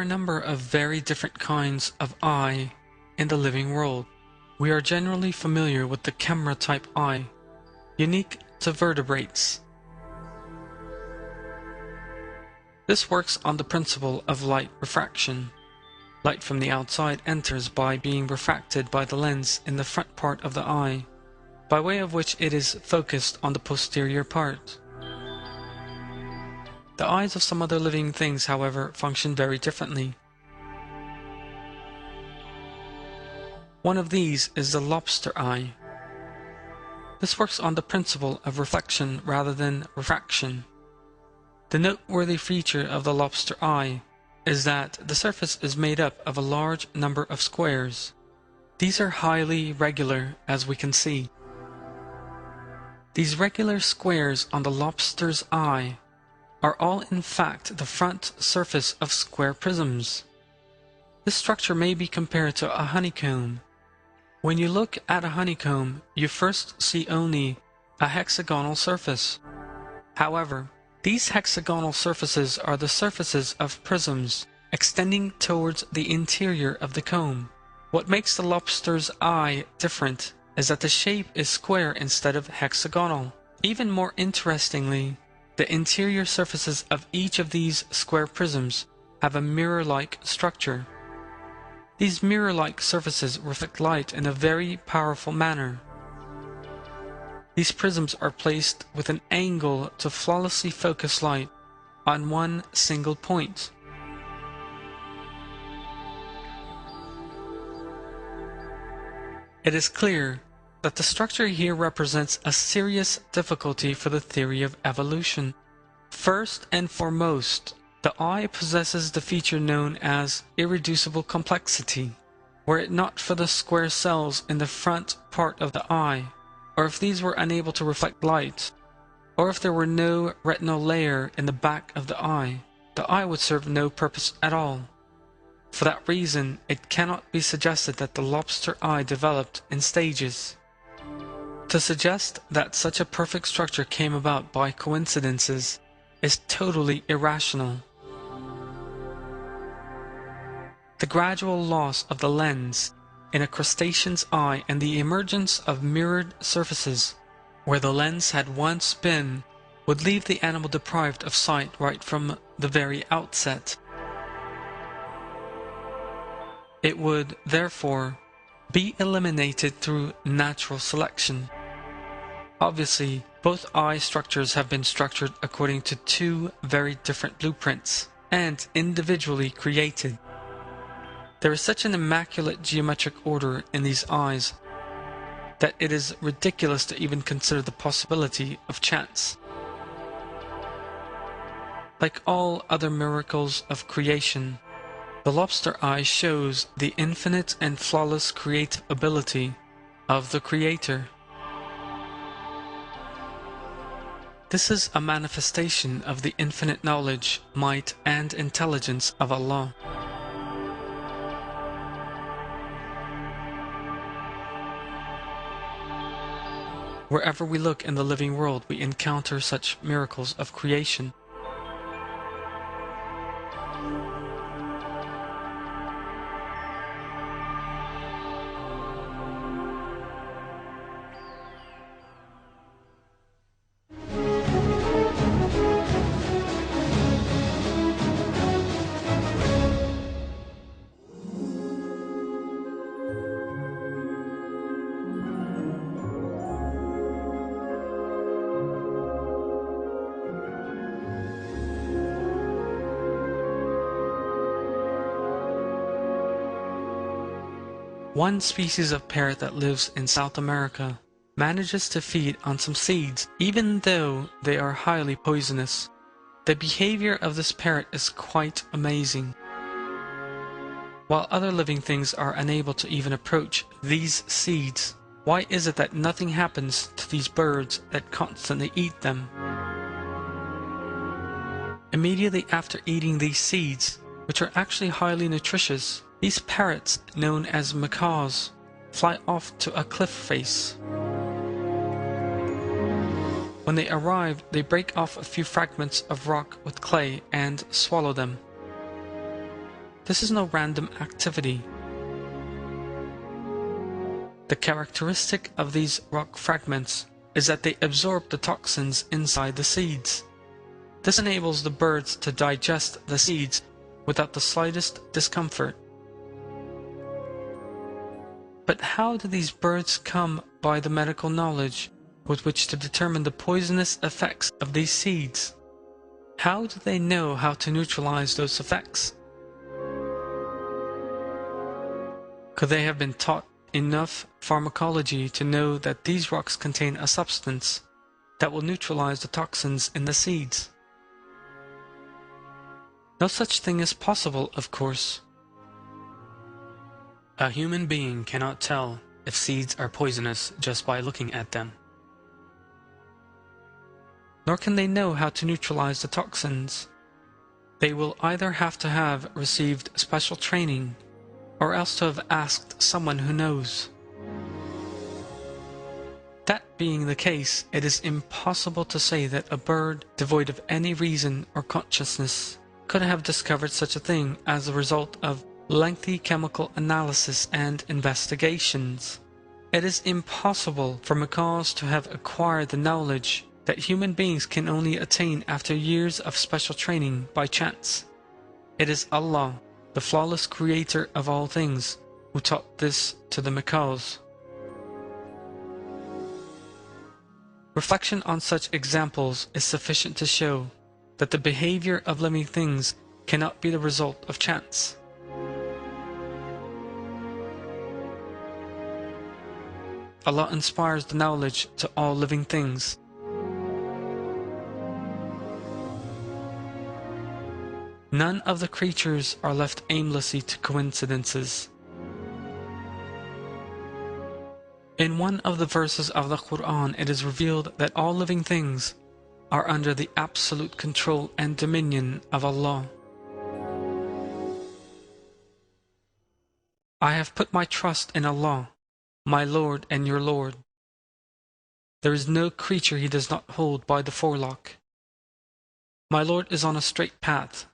are a number of very different kinds of eye in the living world. We are generally familiar with the camera-type eye, unique to vertebrates. This works on the principle of light refraction. Light from the outside enters by being refracted by the lens in the front part of the eye, by way of which it is focused on the posterior part. The eyes of some other living things, however, function very differently. One of these is the lobster eye. This works on the principle of reflection rather than refraction. The noteworthy feature of the lobster eye is that the surface is made up of a large number of squares. These are highly regular, as we can see. These regular squares on the lobster's eye are all in fact the front surface of square prisms. This structure may be compared to a honeycomb. When you look at a honeycomb, you first see only a hexagonal surface. However, these hexagonal surfaces are the surfaces of prisms extending towards the interior of the comb. What makes the lobster's eye different is that the shape is square instead of hexagonal. Even more interestingly, the interior surfaces of each of these square prisms have a mirror-like structure. These mirror-like surfaces reflect light in a very powerful manner. These prisms are placed with an angle to flawlessly focus light on one single point. It is clear that the structure here represents a serious difficulty for the theory of evolution. First and foremost, the eye possesses the feature known as irreducible complexity. Were it not for the square cells in the front part of the eye, or if these were unable to reflect light, or if there were no retinal layer in the back of the eye would serve no purpose at all. For that reason, it cannot be suggested that the lobster eye developed in stages. To suggest that such a perfect structure came about by coincidences is totally irrational. The gradual loss of the lens in a crustacean's eye and the emergence of mirrored surfaces where the lens had once been would leave the animal deprived of sight right from the very outset. It would, therefore, be eliminated through natural selection. Obviously, both eye structures have been structured according to two very different blueprints, and individually created. There is such an immaculate geometric order in these eyes that it is ridiculous to even consider the possibility of chance. Like all other miracles of creation, the lobster eye shows the infinite and flawless creative ability of the Creator. This is a manifestation of the infinite knowledge, might, and intelligence of Allah. Wherever we look in the living world, we encounter such miracles of creation. One species of parrot that lives in South America manages to feed on some seeds, even though they are highly poisonous. The behavior of this parrot is quite amazing. While other living things are unable to even approach these seeds, why is it that nothing happens to these birds that constantly eat them? Immediately after eating these seeds, which are actually highly nutritious, these parrots, known as macaws, fly off to a cliff face. When they arrive, they break off a few fragments of rock with clay and swallow them. This is no random activity. The characteristic of these rock fragments is that they absorb the toxins inside the seeds. This enables the birds to digest the seeds without the slightest discomfort. But how do these birds come by the medical knowledge with which to determine the poisonous effects of these seeds? How do they know how to neutralize those effects? Could they have been taught enough pharmacology to know that these rocks contain a substance that will neutralize the toxins in the seeds? No such thing is possible, of course. A human being cannot tell if seeds are poisonous just by looking at them. Nor can they know how to neutralize the toxins. They will either have to have received special training or else to have asked someone who knows. That being the case, it is impossible to say that a bird devoid of any reason or consciousness could have discovered such a thing as a result of lengthy chemical analysis and investigations. It is impossible for macaws to have acquired the knowledge that human beings can only attain after years of special training by chance. It is Allah, the flawless creator of all things, who taught this to the macaws. Reflection on such examples is sufficient to show that the behavior of living things cannot be the result of chance. Allah inspires the knowledge to all living things. None of the creatures are left aimlessly to coincidences. In one of the verses of the Quran, it is revealed that all living things are under the absolute control and dominion of Allah. I have put my trust in Allah, my Lord and your Lord. There is no creature He does not hold by the forelock. My Lord is on a straight path.